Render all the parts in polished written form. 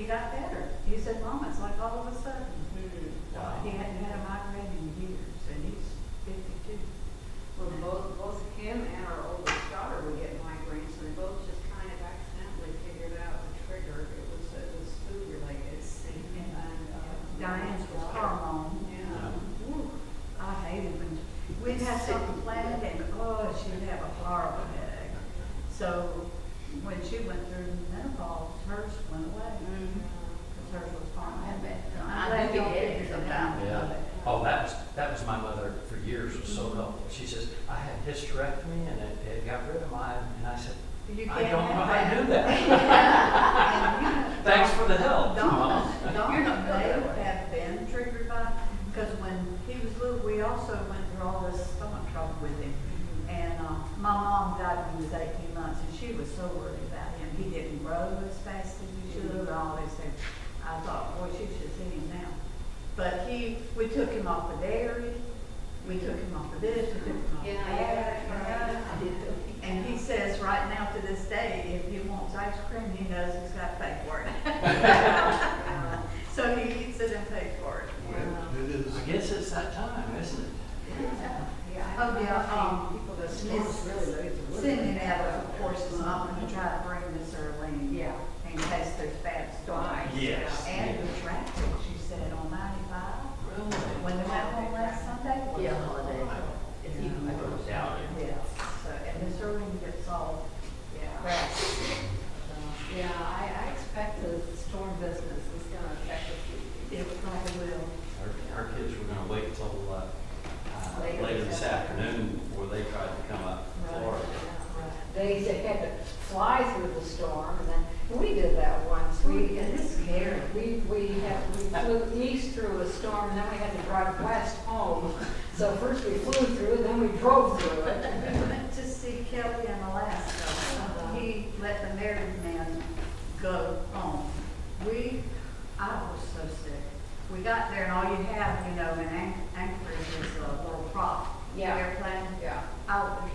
got better. He said, Mom, it's like all of a sudden. Wow. He hadn't had a migraine in years, and he's 52. Well, both him and our oldest daughter would get migraines, and they both just kind of accidentally figured out the trigger. It was food related. Diane's was hormone. Yeah. Ooh, I hated when we'd have something planned, and she would have a horrible headache. So when she went through menopause, hers went away. Because hers was hormone. I'm glad y'all figured it out. Yeah. Oh, that was my mother for years, was so helpful. She says, I had hysterectomy and it got rid of mine. And I said, You I can't don't know have how to do that. that. Thanks for the help. Dawn You're not may good. have been triggered by, because when he was little, we also went through all this stomach trouble with him. And my mom died when he was 18 months, and she was so worried about him. He didn't grow as fast as he should have, and all these things. I thought, boy, she should see him now. But we took him off the dairy, we took him off the this, we took him off the that. And he says right now to this day, if he wants ice cream, he knows he's got to pay for it. So he eats it and pays for it. It is. I guess it's that time, isn't it? Oh, yeah, People that Miss smoke really lazy. Cindy Nettle, of course, is not going to try to bring Miss Earlene. Yeah. In case there's bad storms. Yes. And the traffic, she said, on 95. Really? When they went home last Sunday. it was Yeah. a holiday. It's even I don't worse. doubt it. Yeah, so, and Miss Earlene gets all Yeah. rest. Yeah, I expect the storm business is gonna affect a few people. It probably will. Our kids were gonna wait till later this afternoon before they tried to come up to Florida. They had to fly through the storm, and then we did that once. We It's scary. we flew east through a storm, and then we had to drive west home. So first we flew through, then we drove through it. We went to see Kelly in Alaska. He let the married man go home. I was so sick. We got there and all you have, in Anchorage is a little prop. Yeah. Airplane. Yeah.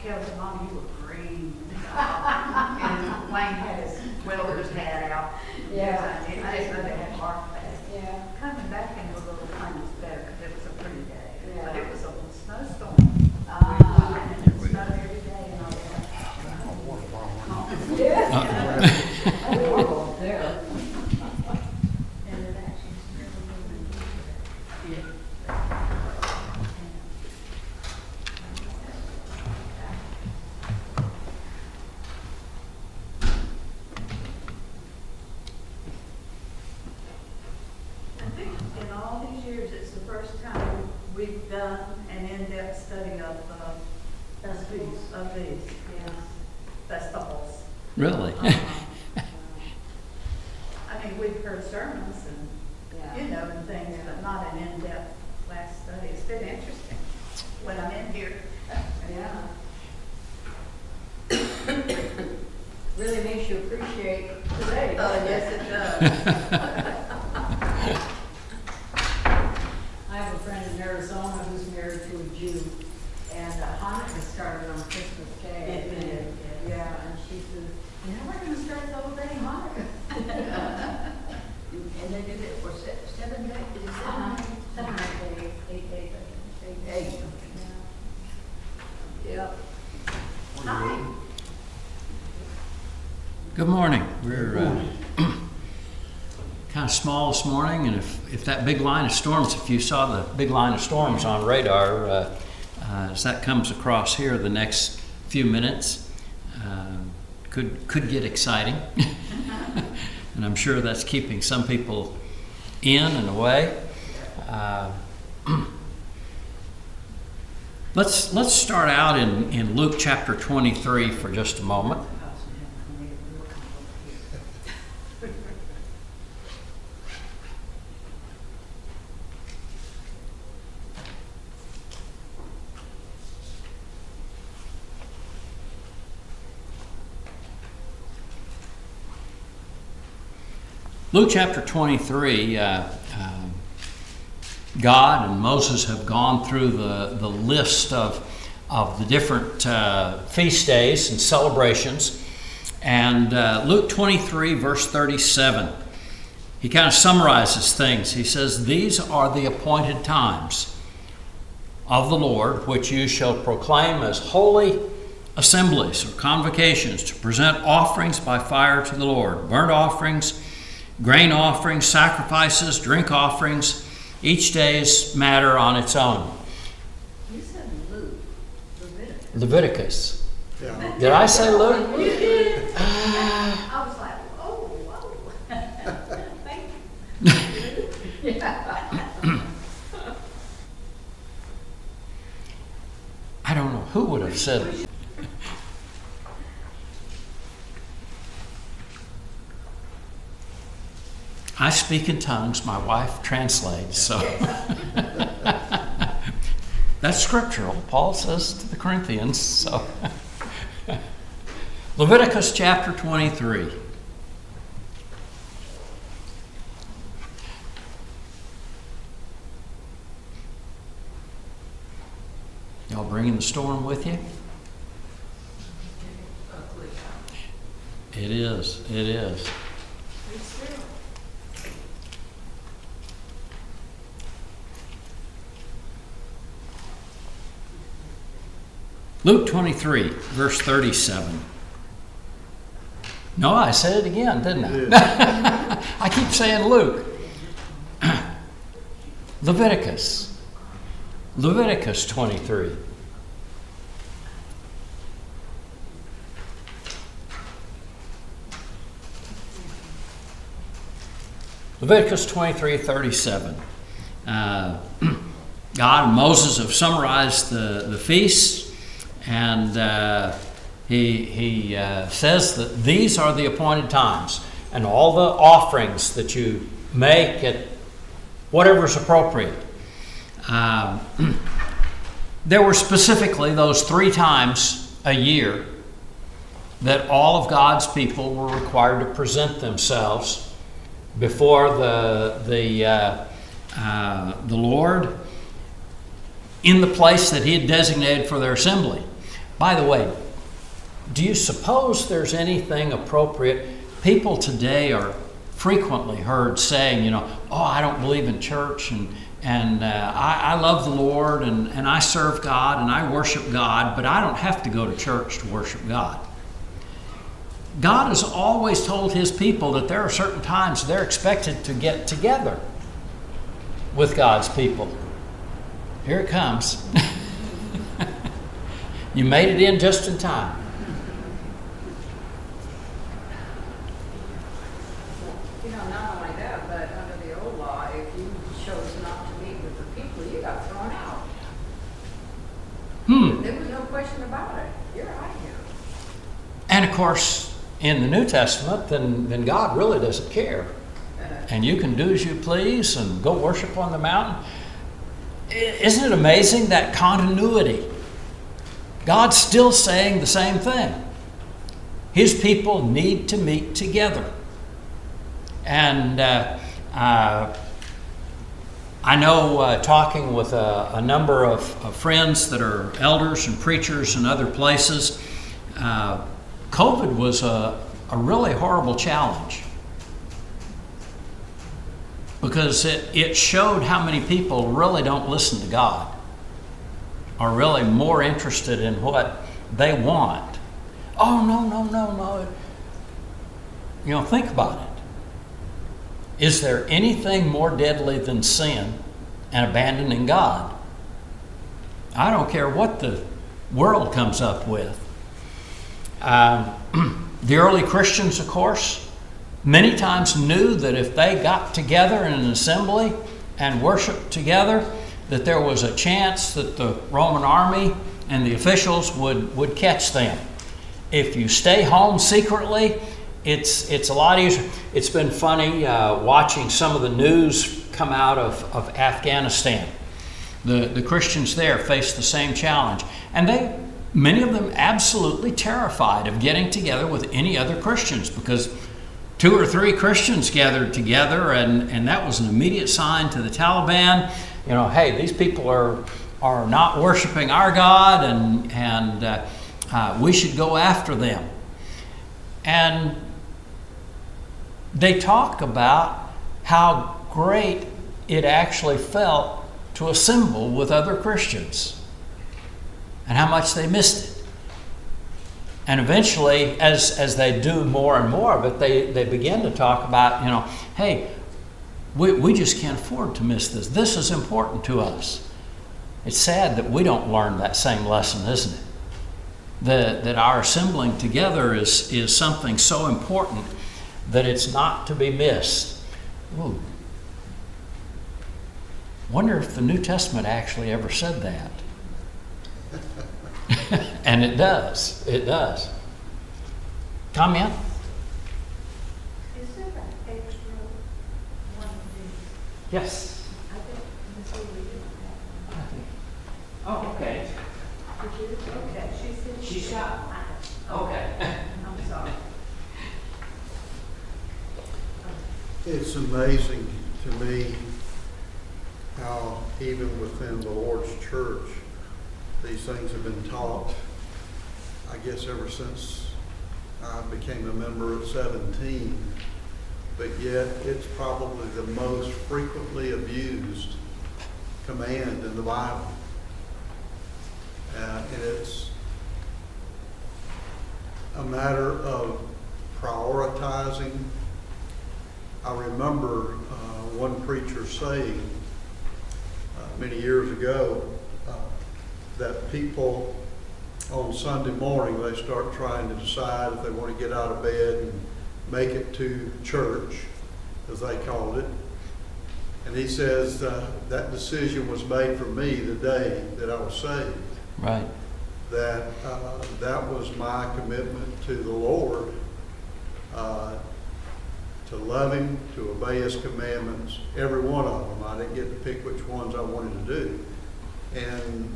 Kelly said, Mom, you were green. And Wayne had his welder's hat out. Yeah. I didn't know they had heart attack. Yeah. Coming back in the little plane was better because it was a pretty day. Yeah. But it was a snowstorm. And it snowed every day and all that. Yeah. I was there. And it actually snowed. I think in all these years, it's the first time we've done an in-depth study of these festivals. Really? I mean, we've heard sermons and, and things, but not an in-depth class study. It's been interesting when I'm in here. Yeah. Really makes you appreciate today. Oh, yes, it does. I have a friend in Arizona who's married to a Jew, and Hanukkah started on Christmas Day. It did, Yeah, and she says, you know, we're gonna start celebrating Hanukkah. And they did it for 7 days. Is it 7 days? 7 days, 8 days, I think. 8. Yeah. Yep. Hi. Good morning. We're kind of small this morning, and if that big line of storms, if you saw the big line of storms on radar, as that comes across here the next few minutes, could get exciting. And I'm sure that's keeping some people in and away. Let's start out in Luke chapter 23 for just a moment. Luke chapter 23, God and Moses have gone through the list of the different feast days and celebrations. And Luke 23, verse 37, he kind of summarizes things. He says, "These are the appointed times of the Lord, which you shall proclaim as holy assemblies or convocations, to present offerings by fire to the Lord, burnt offerings, grain offerings, sacrifices, drink offerings, each day's matter on its own." You said Luke, Leviticus. Leviticus. Yeah. Did I say Luke? You did. I was like, oh, whoa. Thank you. I don't know who would have said it. I speak in tongues, my wife translates, so. That's scriptural, Paul says to the Corinthians, so. Leviticus chapter 23. Y'all bringing the storm with you? It is, it is. Luke 23, verse 37. No, I said it again, didn't I? You did. I keep saying Luke. Leviticus. Leviticus 23. Leviticus 23, 37. God and Moses have summarized the feasts. And he says that these are the appointed times, and all the offerings that you make at whatever's appropriate. There were specifically those 3 times a year that all of God's people were required to present themselves before the Lord in the place that He had designated for their assembly. By the way, do you suppose there's anything appropriate? People today are frequently heard saying, oh, I don't believe in church, and I love the Lord, and I serve God, and I worship God, but I don't have to go to church to worship God. God has always told His people that there are certain times they're expected to get together with God's people. Here it comes. You made it in just in time. Not only that, but under the old law, if you chose not to meet with the people, you got thrown out. There was no question about it. You're out here. And of course, in the New Testament, then God really doesn't care. And you can do as you please and go worship on the mountain. Isn't it amazing, that continuity? God's still saying the same thing. His people need to meet together. And I know, talking with a number of friends that are elders and preachers in other places, COVID was a really horrible challenge, because it showed how many people really don't listen to God, are really more interested in what they want. Oh, no. Think about it. Is there anything more deadly than sin and abandoning God? I don't care what the world comes up with. The early Christians, of course, many times knew that if they got together in an assembly and worshiped together, that there was a chance that the Roman army and the officials would catch them. If you stay home secretly, it's a lot easier. It's been funny watching some of the news come out of Afghanistan. The Christians there faced the same challenge, and many of them absolutely terrified of getting together with any other Christians, because 2 or 3 Christians gathered together, and that was an immediate sign to the Taliban, hey, these people are not worshiping our God, and we should go after them. And they talk about how great it actually felt to assemble with other Christians and how much they missed it. And eventually, as they do more and more of it, they begin to talk about, hey, we just can't afford to miss this. This is important to us. It's sad that we don't learn that same lesson, isn't it? That our assembling together is something so important that it's not to be missed. Ooh. Wonder if the New Testament actually ever said that. And it does. It does. Comment? Is there an extra one of these? Yes. I think Miss Lee didn't have Oh, okay. one. Did you? Okay, she said. She's got one. Okay. I'm sorry. It's amazing to me how even within the Lord's church, these things have been taught, I guess ever since I became a member at 17, but yet it's probably the most frequently abused command in the Bible. And it's a matter of prioritizing. I remember one preacher saying many years ago that people on Sunday morning, they start trying to decide if they want to get out of bed and make it to church, as they called it. And he says that decision was made for me the day that I was saved. Right. That was my commitment to the Lord, to love Him, to obey His commandments, every one of them. I didn't get to pick which ones I wanted to do. And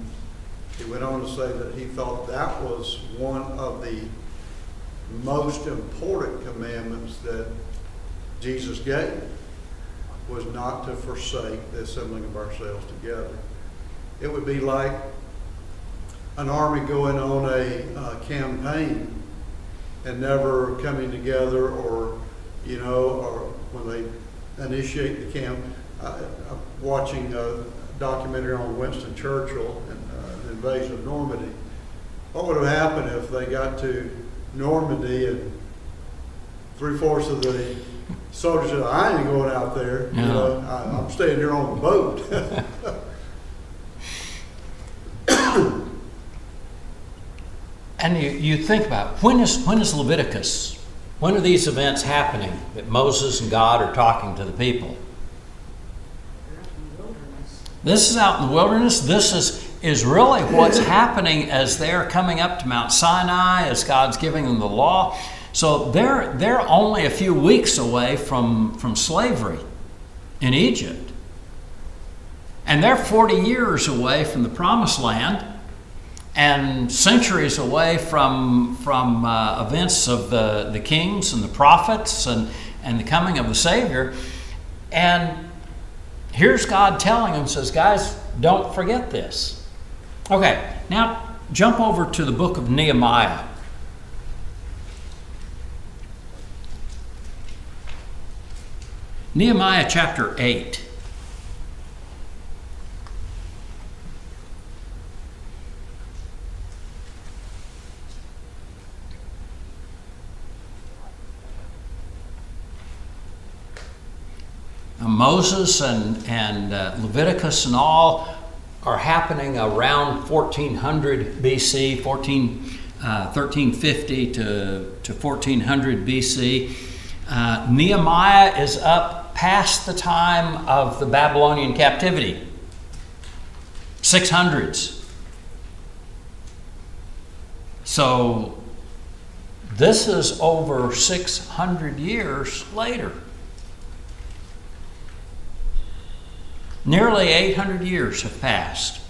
he went on to say that he thought that was one of the most important commandments that Jesus gave, was not to forsake the assembling of ourselves together. It would be like an army going on a campaign and never coming together, or when they initiate the camp. I'm watching a documentary on Winston Churchill and the invasion of Normandy. What would have happened if they got to Normandy and 3/4 of the soldiers said, "I ain't going out there. No. I'm staying here on the boat." And you think about, when is Leviticus? When are these events happening that Moses and God are talking to the people? This is out in the wilderness. This is really what's happening as they're coming up to Mount Sinai, as God's giving them the law. So they're only a few weeks away from slavery in Egypt. And they're 40 years away from the Promised Land, and centuries away from events of the kings and the prophets and the coming of the Savior. And here's God telling them, says, guys, don't forget this. Okay, now jump over to the book of Nehemiah. Nehemiah chapter 8. Moses and Leviticus and all are happening around 1400 BC, 1350 to 1400 BC. Nehemiah is up past the time of the Babylonian captivity, 600s. So this is over 600 years later. Nearly 800 years have passed.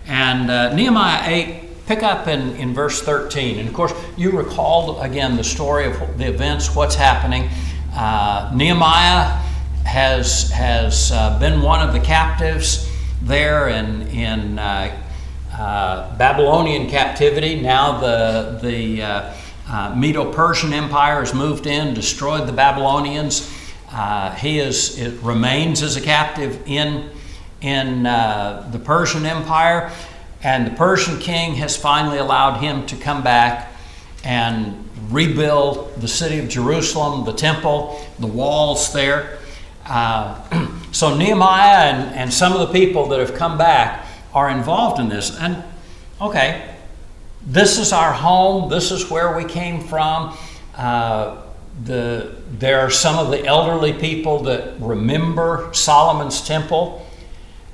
And Nehemiah 8, pick up in verse 13. And of course, you recall again the story of the events, what's happening. Nehemiah has been one of the captives there in Babylonian captivity. Now the Medo-Persian Empire has moved in, destroyed the Babylonians. remains as a captive in the Persian Empire, and the Persian king has finally allowed him to come back and rebuild the city of Jerusalem, the temple, the walls there. So Nehemiah and some of the people that have come back are involved in this. And okay, this is our home. This is where we came from. There are some of the elderly people that remember Solomon's temple,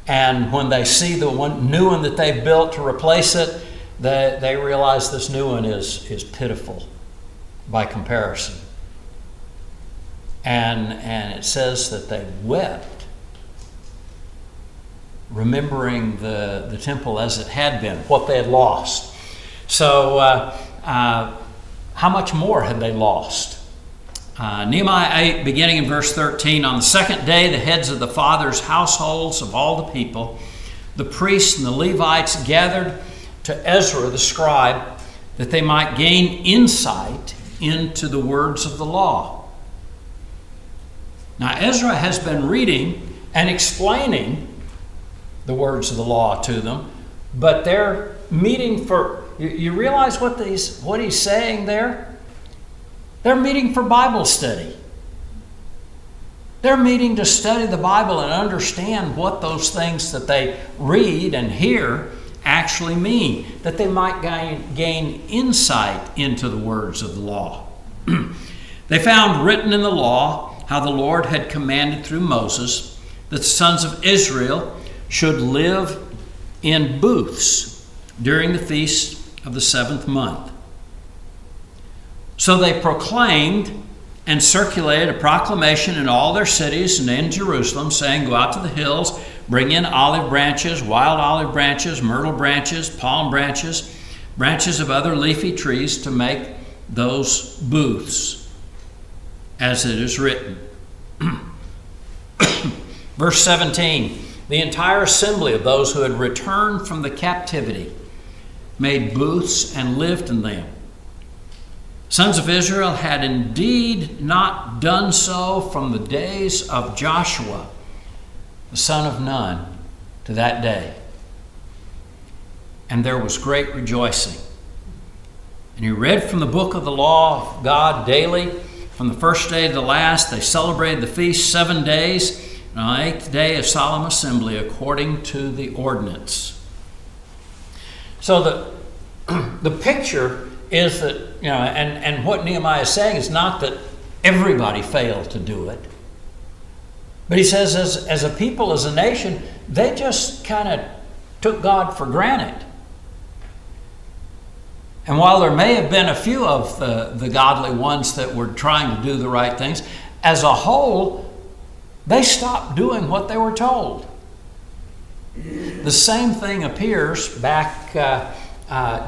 and when they see the new one that they've built to replace it, they realize this new one is pitiful by comparison. And it says that they wept, remembering the temple as it had been, what they had lost. So how much more had they lost? Nehemiah 8, beginning in verse 13, on the second day, the heads of the fathers' households of all the people, the priests and the Levites, gathered to Ezra the scribe, that they might gain insight into the words of the law. Now, Ezra has been reading and explaining the words of the law to them, but they're meeting for, you realize what he's saying there? They're meeting for Bible study. They're meeting to study the Bible and understand what those things that they read and hear actually mean, that they might gain insight into the words of the law. They found written in the law how the Lord had commanded through Moses that the sons of Israel should live in booths during the feast of the 7th month. So they proclaimed and circulated a proclamation in all their cities and in Jerusalem, saying, go out to the hills, bring in olive branches, wild olive branches, myrtle branches, palm branches, branches of other leafy trees to make those booths, as it is written. Verse 17, the entire assembly of those who had returned from the captivity made booths and lived in them. Sons of Israel had indeed not done so from the days of Joshua, the son of Nun, to that day. And there was great rejoicing. And he read from the book of the law of God daily, from the first day to the last. They celebrated the feast 7 days, and on the 8th day a solemn assembly according to the ordinance. So the picture is that, and what Nehemiah is saying is not that everybody failed to do it. But he says as a people, as a nation, they just kind of took God for granted. And while there may have been a few of the godly ones that were trying to do the right things, as a whole, they stopped doing what they were told. The same thing appears back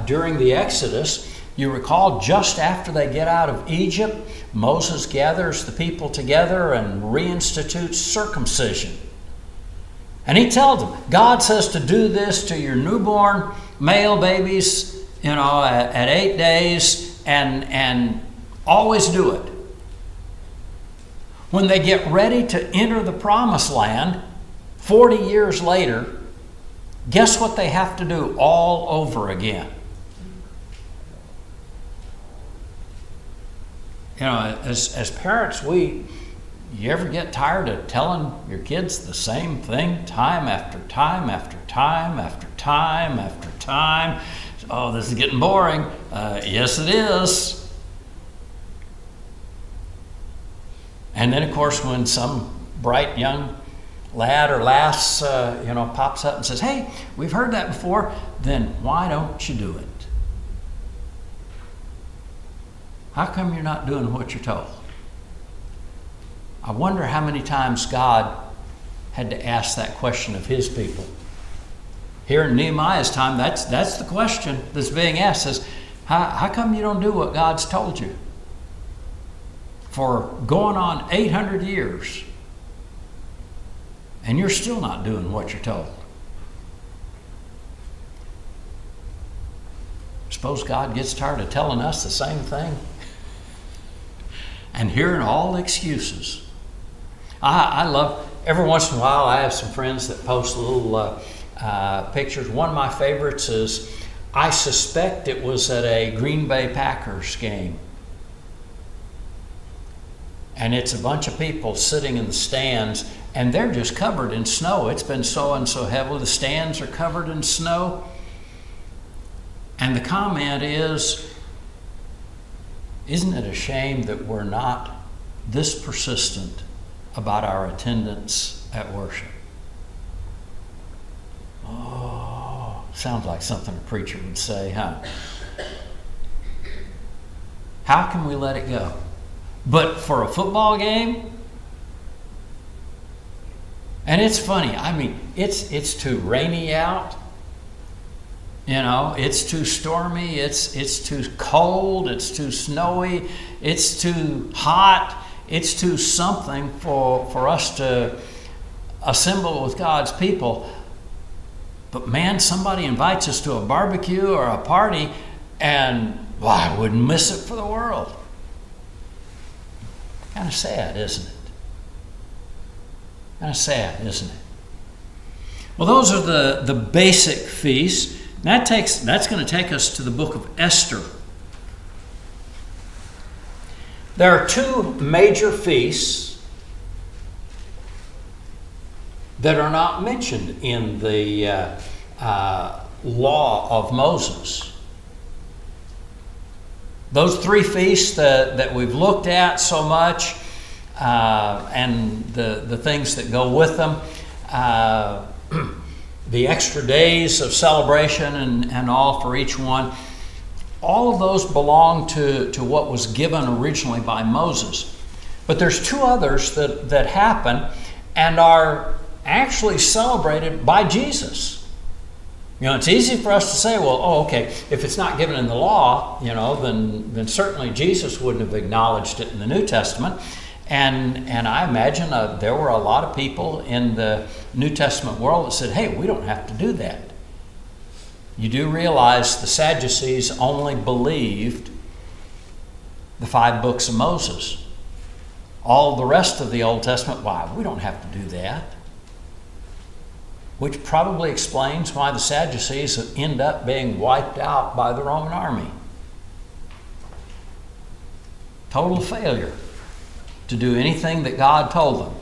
during the Exodus. You recall, just after they get out of Egypt, Moses gathers the people together and reinstitutes circumcision. And he tells them, God says to do this to your newborn male babies, at 8 days, and always do it. When they get ready to enter the promised land, 40 years later, guess what they have to do all over again? As parents, you ever get tired of telling your kids the same thing time after time after time after time after time? Oh, this is getting boring. Yes, it is. And then, of course, when some bright young lad or lass, pops up and says, hey, we've heard that before, then why don't you do it? How come you're not doing what you're told? I wonder how many times God had to ask that question of his people. Here in Nehemiah's time, that's the question that's being asked, is how come you don't do what God's told you? For going on 800 years, and you're still not doing what you're told. Suppose God gets tired of telling us the same thing and hearing all the excuses. I love, every once in a while, I have some friends that post little pictures. One of my favorites is, I suspect it was at a Green Bay Packers game. And it's a bunch of people sitting in the stands, and they're just covered in snow. It's been snowing so heavily, the stands are covered in snow. And the comment is, isn't it a shame that we're not this persistent about our attendance at worship? Oh, sounds like something a preacher would say, huh? How can we let it go? But for a football game, and it's funny, I mean, it's too rainy out, you know, it's too stormy, it's too cold, it's too snowy, it's too hot, it's too something for us to assemble with God's people. But man, somebody invites us to a barbecue or a party, and I wouldn't miss it for the world. Kind of sad, isn't it? Kind of sad, isn't it? Well, those are the basic feasts. That's going to take us to the book of Esther. There are two major feasts that are not mentioned in the law of Moses. Those three feasts that we've looked at so much, and the things that go with them, the extra days of celebration and all for each one, all of those belong to what was given originally by Moses. But there's two others that happen and are actually celebrated by Jesus. You know, it's easy for us to say, well, okay, if it's not given in the law, you know, then certainly Jesus wouldn't have acknowledged it in the New Testament. And I imagine there were a lot of people in the New Testament world that said, hey, we don't have to do that. You do realize the Sadducees only believed the 5 books of Moses. All the rest of the Old Testament, why, we don't have to do that. Which probably explains why the Sadducees end up being wiped out by the Roman army. Total failure to do anything that God told them.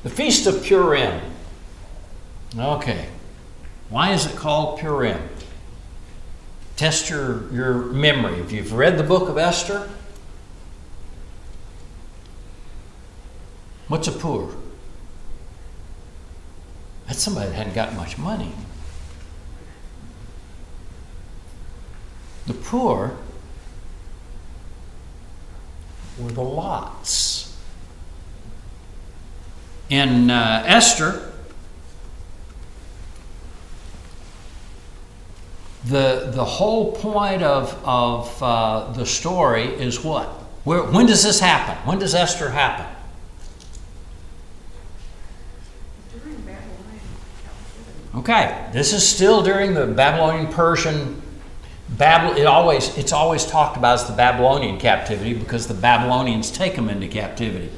The Feast of Purim. Okay. Why is it called Purim? Test your memory. If you've read the book of Esther, what's a Pur? That's somebody that hadn't got much money. The poor were the lots. In Esther, the whole point of the story is what? When does this happen? When does Esther happen? During Babylonian captivity. Okay, this is still during the Babylonian Persian. It's always talked about as the Babylonian captivity because the Babylonians take them into captivity.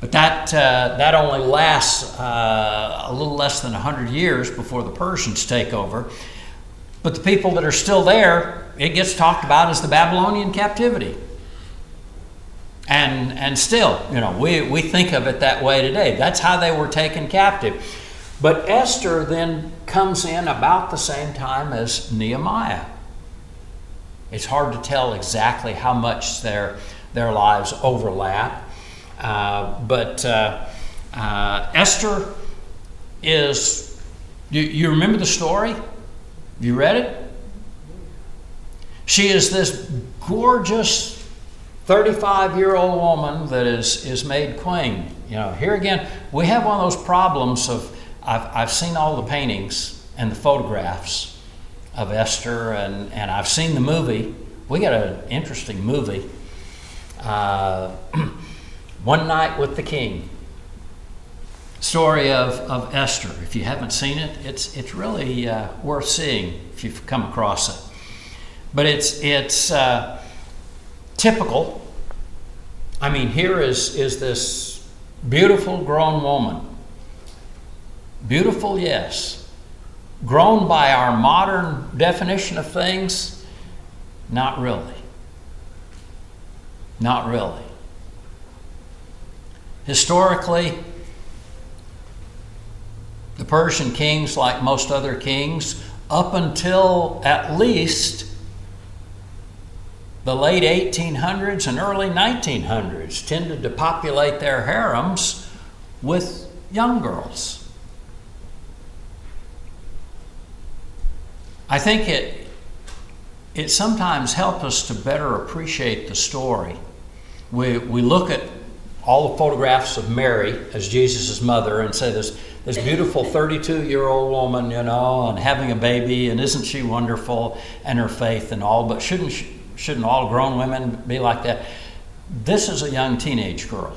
But that only lasts a little less than 100 years before the Persians take over. But the people that are still there, it gets talked about as the Babylonian captivity. And still, you know, we think of it that way today. That's how they were taken captive. But Esther then comes in about the same time as Nehemiah. It's hard to tell exactly how much their lives overlap. But Esther is, you remember the story? You read it? She is this gorgeous 35-year-old woman that is made queen. You know, here again, we have one of those problems of, I've seen all the paintings and the photographs of Esther, and I've seen the movie. We got an interesting movie, One Night with the King. Story of Esther. If you haven't seen it, it's really worth seeing if you've come across it. But it's typical I mean, here is this beautiful grown woman. Beautiful, yes. Grown by our modern definition of things? Not really. Not really. Historically, the Persian kings, like most other kings, up until at least the late 1800s and early 1900s, tended to populate their harems with young girls. I think it sometimes helps us to better appreciate the story. We look at all the photographs of Mary as Jesus' mother and say this beautiful 32-year-old woman, you know, and having a baby, and isn't she wonderful, and her faith and all, but shouldn't all grown women be like that? This is a young teenage girl,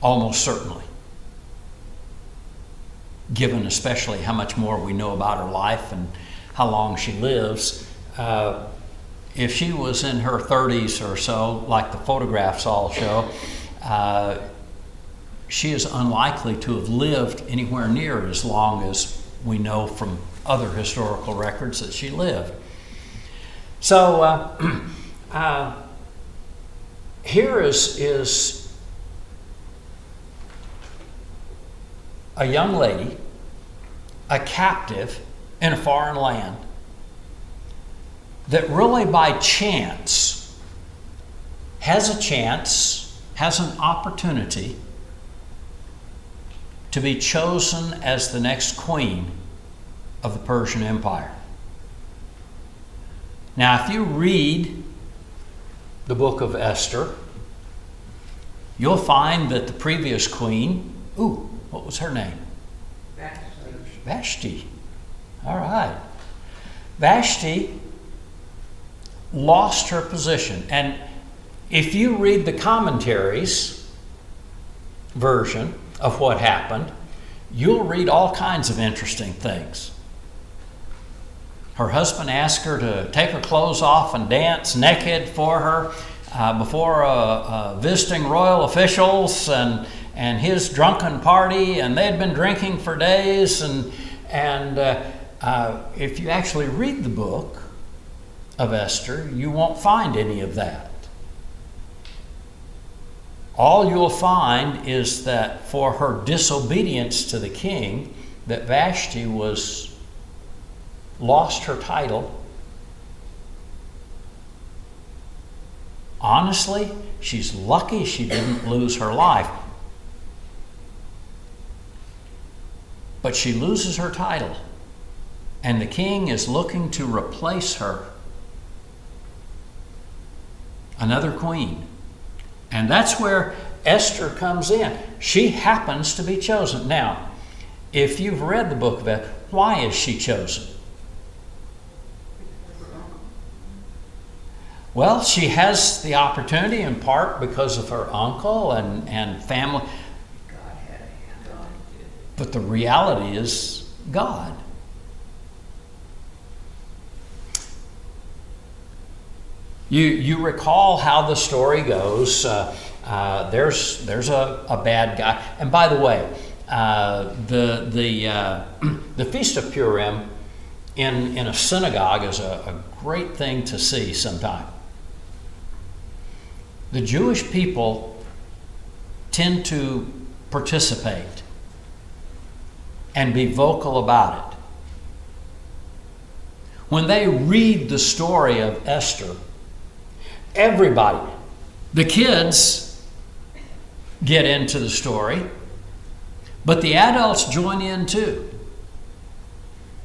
almost certainly, given especially how much more we know about her life and how long she lives. If she was in her 30s or so, like the photographs all show, she is unlikely to have lived anywhere near as long as we know from other historical records that she lived. So here is a young lady, a captive in a foreign land, that really by chance has an opportunity to be chosen as the next queen of the Persian Empire. Now, if you read the book of Esther, you'll find that the previous queen, what was her name? Vashti. All right. Vashti lost her position. And if you read the commentaries version of what happened, you'll read all kinds of interesting things. Her husband asked her to take her clothes off and dance naked for her before visiting royal officials and his drunken party, and they had been drinking for days. And if you actually read the book of Esther, you won't find any of that. All you'll find is that for her disobedience to the king, that Vashti lost her title. Honestly, she's lucky she didn't lose her life. But she loses her title, and the king is looking to replace her. Another queen. And that's where Esther comes in. She happens to be chosen. Now, if you've read the book of Esther, why is she chosen? Well, she has the opportunity in part because of her uncle and family. God had a hand on it. But the reality is God. You recall how the story goes. There's a bad guy. And by the way, the Feast of Purim in a synagogue is a great thing to see sometime. The Jewish people tend to participate and be vocal about it. When they read the story of Esther, everybody, the kids get into the story, but the adults join in too.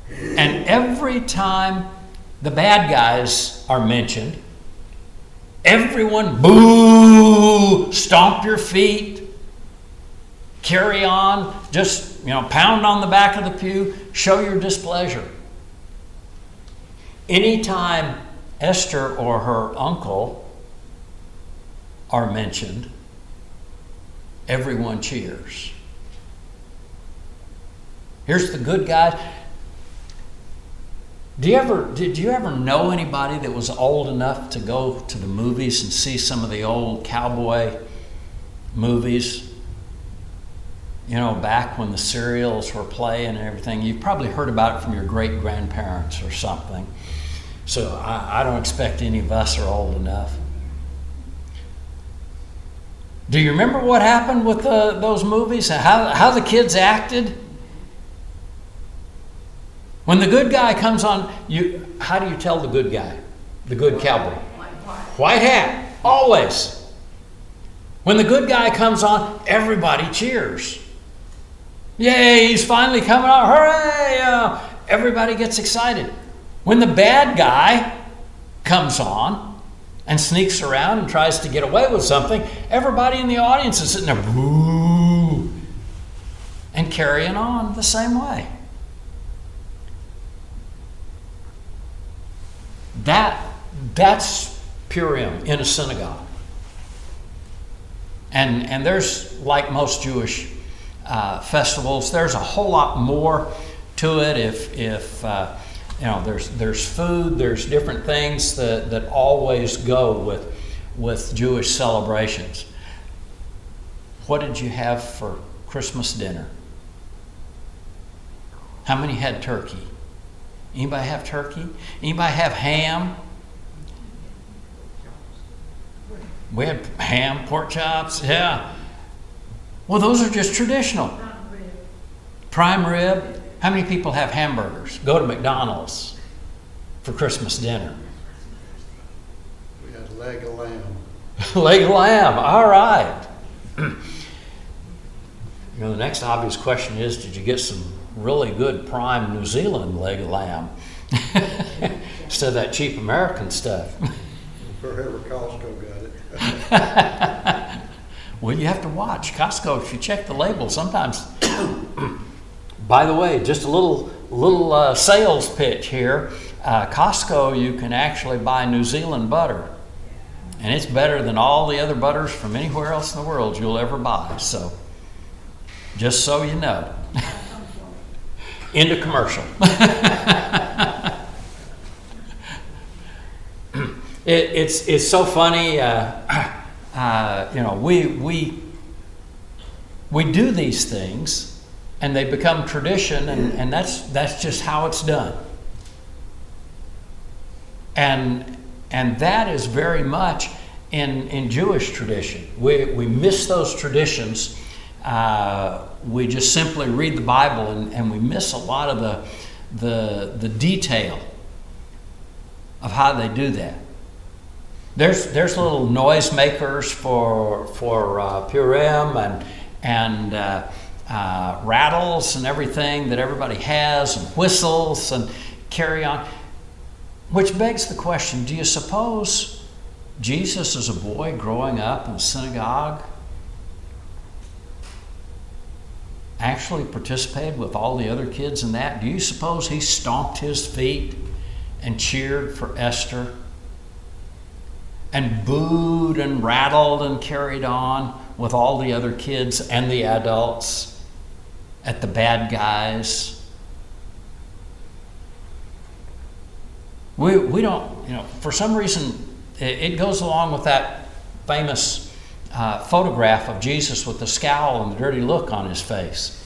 And every time the bad guys are mentioned, everyone, boo, stomp your feet, carry on, just, pound on the back of the pew, show your displeasure. Anytime Esther or her uncle are mentioned, everyone cheers. Here's the good guy. Did you ever know anybody that was old enough to go to the movies and see some of the old cowboy movies? You know, back when the serials were playing and everything. You've probably heard about it from your great-grandparents or something. So I don't expect any of us are old enough. Do you remember what happened with those movies? How the kids acted? When the good guy comes on, how do you tell the good guy? The good cowboy? White hat, always. When the good guy comes on, everybody cheers. Yay, he's finally coming on, hooray! Everybody gets excited. When the bad guy comes on and sneaks around and tries to get away with something, everybody in the audience is sitting there, boo, and carrying on the same way. That's Purim in a synagogue. And there's, like most Jewish festivals, there's a whole lot more to it. If you know, there's food, there's different things that always go with Jewish celebrations. What did you have for Christmas dinner? How many had turkey? Anybody have turkey? Anybody have ham? We had ham, pork chops, yeah. Well, those are just traditional. Prime rib. How many people have hamburgers? Go to McDonald's for Christmas dinner. We had leg of lamb. Leg of lamb, all right. You know, the next obvious question is, did you get some really good prime New Zealand leg of lamb instead of that cheap American stuff? Wherever Costco got it. Well, you have to watch Costco. If you check the label, sometimes. By the way, just a little sales pitch here. Costco, you can actually buy New Zealand butter, and it's better than all the other butters from anywhere else in the world you'll ever buy. So, just so you know. Into commercial. It's so funny. You know, we do these things, and they become tradition, and that's just how it's done. And that is very much in Jewish tradition. We miss those traditions. We just simply read the Bible, and we miss a lot of the detail of how they do that. There's little noise makers for Purim and rattles and everything that everybody has, and whistles and carry on, which begs the question: do you suppose Jesus, as a boy growing up in a synagogue, actually participated with all the other kids in that? Do you suppose he stomped his feet and cheered for Esther and booed and rattled and carried on with all the other kids and the adults at the bad guys? We don't, you know, for some reason it goes along with that famous photograph of Jesus with the scowl and the dirty look on his face.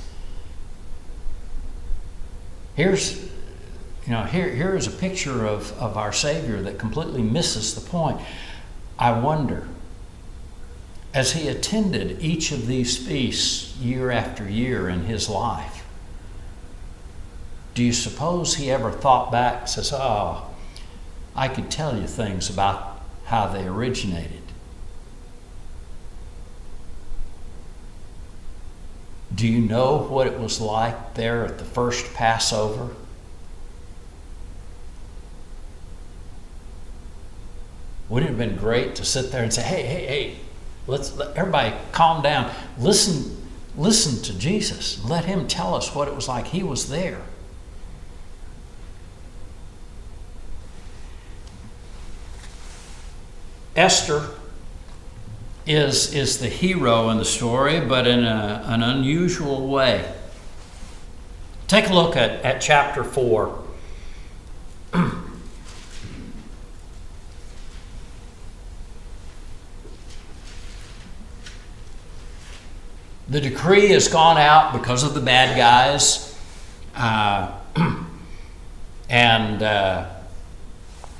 Here is a picture of our Savior that completely misses the point. I wonder, as he attended each of these feasts year after year in his life, do you suppose he ever thought back and says, oh, I could tell you things about how they originated? Do you know what it was like there at the first Passover? Wouldn't it have been great to sit there and say, hey, let everybody calm down. Listen to Jesus. Let him tell us what it was like. He was there. Esther is the hero in the story, but in an unusual way. Take a look at chapter 4. The decree has gone out because of the bad guys,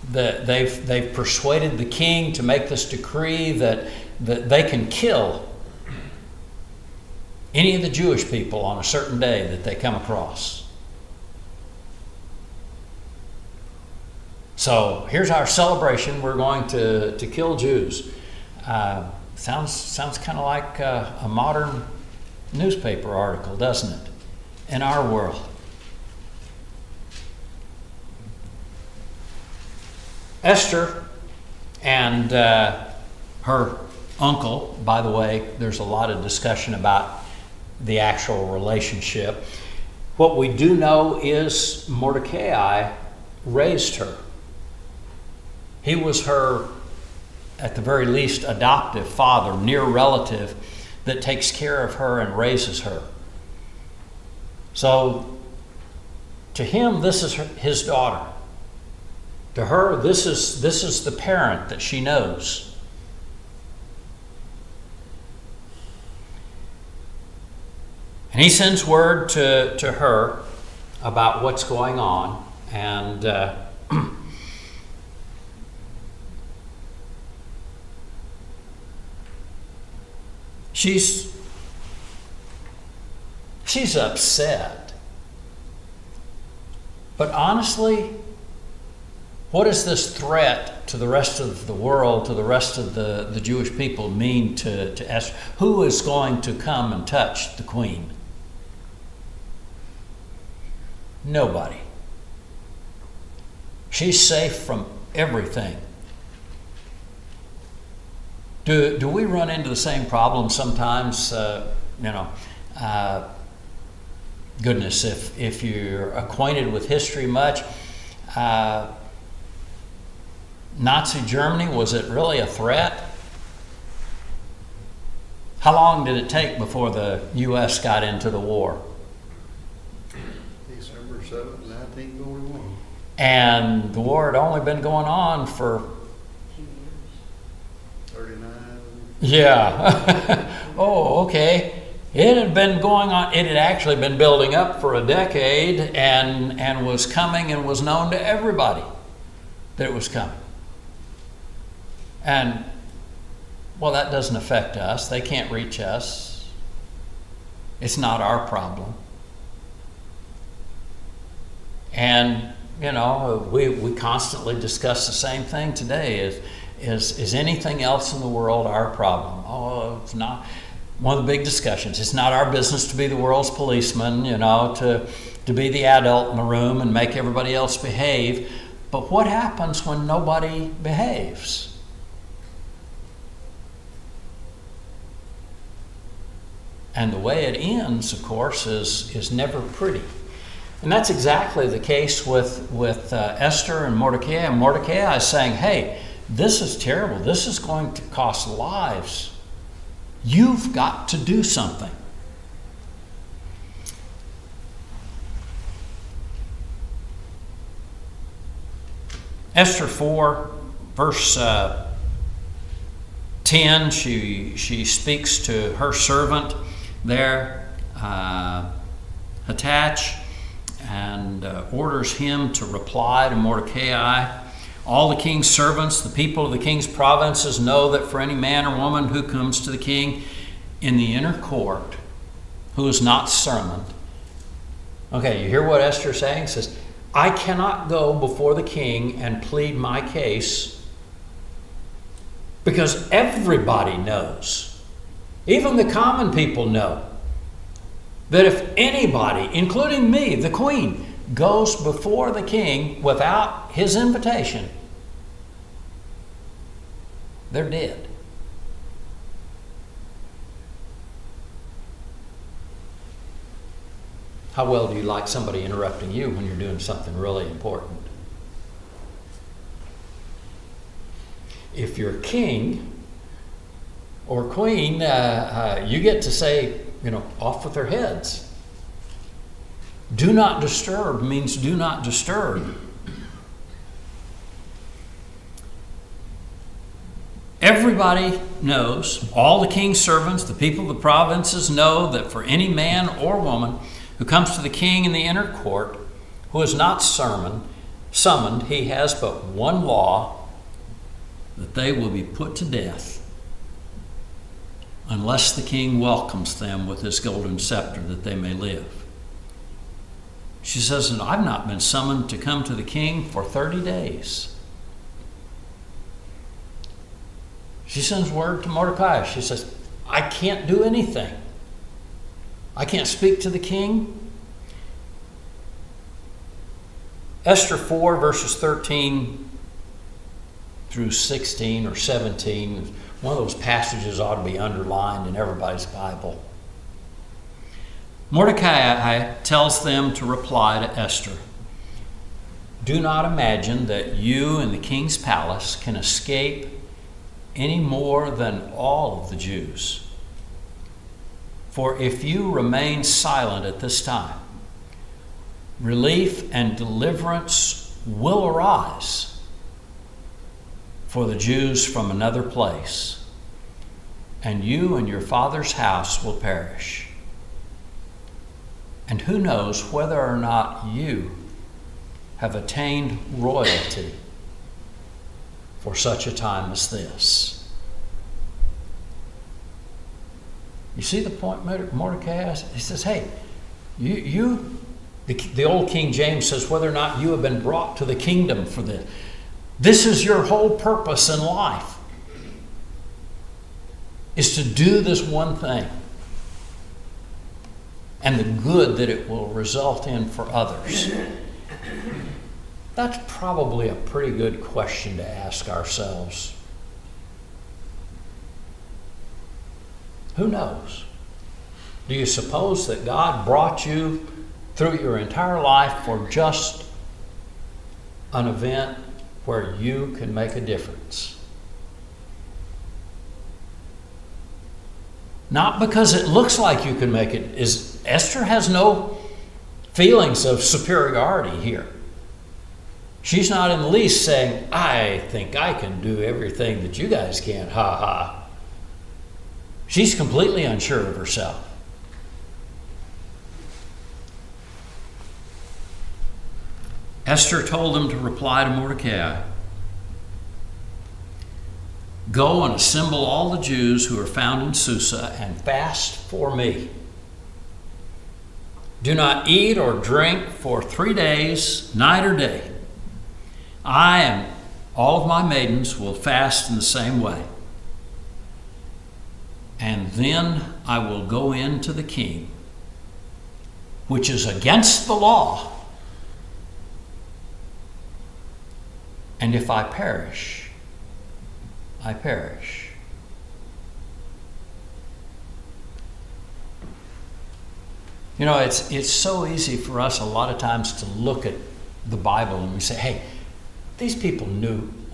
they've persuaded the king to make this decree that they can kill any of the Jewish people on a certain day that they come across. So here's our celebration. We're going to kill Jews. Sounds kind of like a modern newspaper article, doesn't it? In our world. Esther and her uncle, by the way, there's a lot of discussion about the actual relationship. What we do know is Mordecai raised her. He was her, at the very least, adoptive father, near relative that takes care of her and raises her. So, to him, this is his daughter. To her, this is the parent that she knows. And he sends word to her about what's going on, and she's upset. But honestly, what does this threat to the rest of the world, to the rest of the Jewish people mean to Esther? Who is going to come and touch the queen? Nobody. She's safe from everything. Do we run into the same problem sometimes? Goodness, if you're acquainted with history much, Nazi Germany, was it really a threat? How long did it take before the U.S. got into the war? December 7th, 1941. And the war had only been going on for 39. Yeah. Oh, okay. It had been going on, it had actually been building up for a decade and was coming and was known to everybody that it was coming. And, well, that doesn't affect us. They can't reach us. It's not our problem. And, we constantly discuss the same thing today. Is anything else in the world our problem? Oh, it's not. One of the big discussions. It's not our business to be the world's policeman, to be the adult in the room and make everybody else behave. But what happens when nobody behaves? And the way it ends, of course, is never pretty. And that's exactly the case with Esther and Mordecai. And Mordecai is saying, hey, this is terrible. This is going to cost lives. You've got to do something. Esther 4, verse 10, she speaks to her servant there, Hathach, and orders him to reply to Mordecai. All the king's servants, the people of the king's provinces, know that for any man or woman who comes to the king in the inner court who is not summoned. Okay, you hear what Esther's saying? It says, I cannot go before the king and plead my case because everybody knows, even the common people know, that if anybody, including me, the queen, goes before the king without his invitation, they're dead. How well do you like somebody interrupting you when you're doing something really important? If you're king or queen, you get to say, off with their heads. Do not disturb means do not disturb. Everybody knows, all the king's servants, the people of the provinces know that for any man or woman who comes to the king in the inner court, who is not summoned, he has but one law, that they will be put to death unless the king welcomes them with his golden scepter that they may live. She says, and I've not been summoned to come to the king for 30 days. She sends word to Mordecai. She says, I can't do anything. I can't speak to the king. Esther 4, verses 13 through 16 or 17, one of those passages ought to be underlined in everybody's Bible. Mordecai tells them to reply to Esther, do not imagine that you in the king's palace can escape any more than all of the Jews. For if you remain silent at this time, relief and deliverance will arise for the Jews from another place, and you and your father's house will perish. And who knows whether or not you have attained royalty for such a time as this. You see the point Mordecai has? He says, hey, the old King James says, whether or not you have been brought to the kingdom for this. This is your whole purpose in life, is to do this one thing and the good that it will result in for others. That's probably a pretty good question to ask ourselves. Who knows? Do you suppose that God brought you through your entire life for just an event where you can make a difference? Not because it looks like you can make it. Esther has no feelings of superiority here. She's not in the least saying, I think I can do everything that you guys can't, ha ha. She's completely unsure of herself. Esther told them to reply to Mordecai, go and assemble all the Jews who are found in Susa and fast for me. Do not eat or drink for 3 days, night or day. I and all of my maidens will fast in the same way. And then I will go in to the king, which is against the law. And if I perish, I perish. You know, it's so easy for us a lot of times to look at the Bible and we say, hey, these people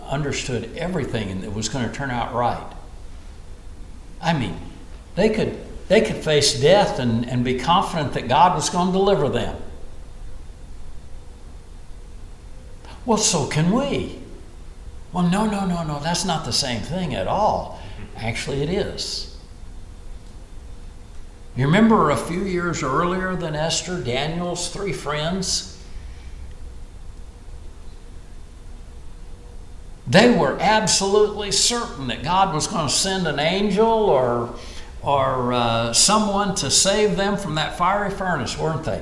understood everything and it was going to turn out right. I mean, they could face death and be confident that God was going to deliver them. Well, so can we. Well, no, that's not the same thing at all. Actually, it is. You remember a few years earlier than Esther, Daniel's 3 friends? They were absolutely certain that God was going to send an angel or someone to save them from that fiery furnace, weren't they?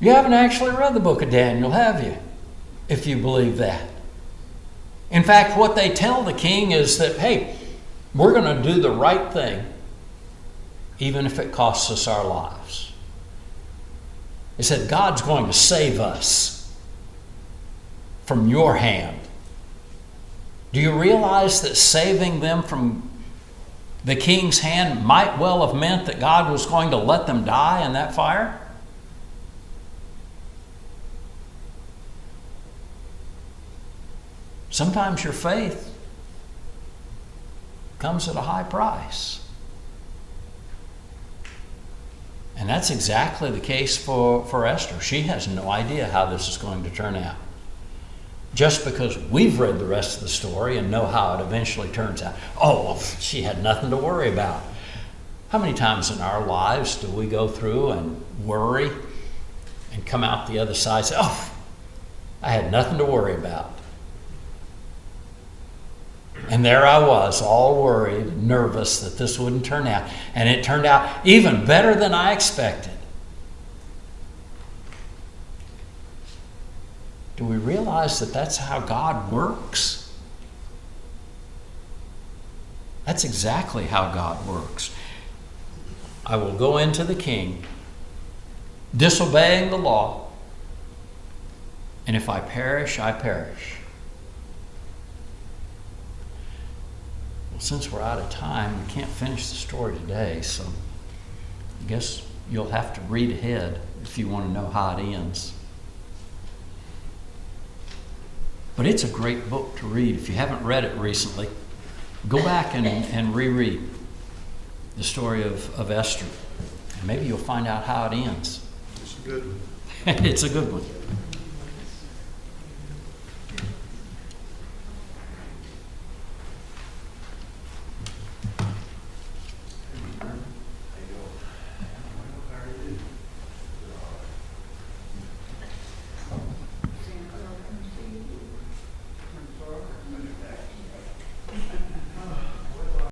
You haven't actually read the book of Daniel, have you? If you believe that. In fact, what they tell the king is that, hey, we're going to do the right thing, even if it costs us our lives. They said, God's going to save us from your hand. Do you realize that saving them from the king's hand might well have meant that God was going to let them die in that fire? Sometimes your faith comes at a high price. And that's exactly the case for Esther. She has no idea how this is going to turn out. just because we've read the rest of the story and know how it eventually turns out. Oh, well, she had nothing to worry about. How many times in our lives do we go through and worry and come out the other side and say, oh, I had nothing to worry about. And there I was, all worried, nervous that this wouldn't turn out. And it turned out even better than I expected. Do we realize that that's how God works? That's exactly how God works. I will go into the king, disobeying the law, and if I perish, I perish. Well, since we're out of time, we can't finish the story today, so I guess you'll have to read ahead if you want to know how it ends. But it's a great book to read. If you haven't read it recently, go back and reread the story of Esther. And maybe you'll find out how it ends. It's a good one. It's a good one.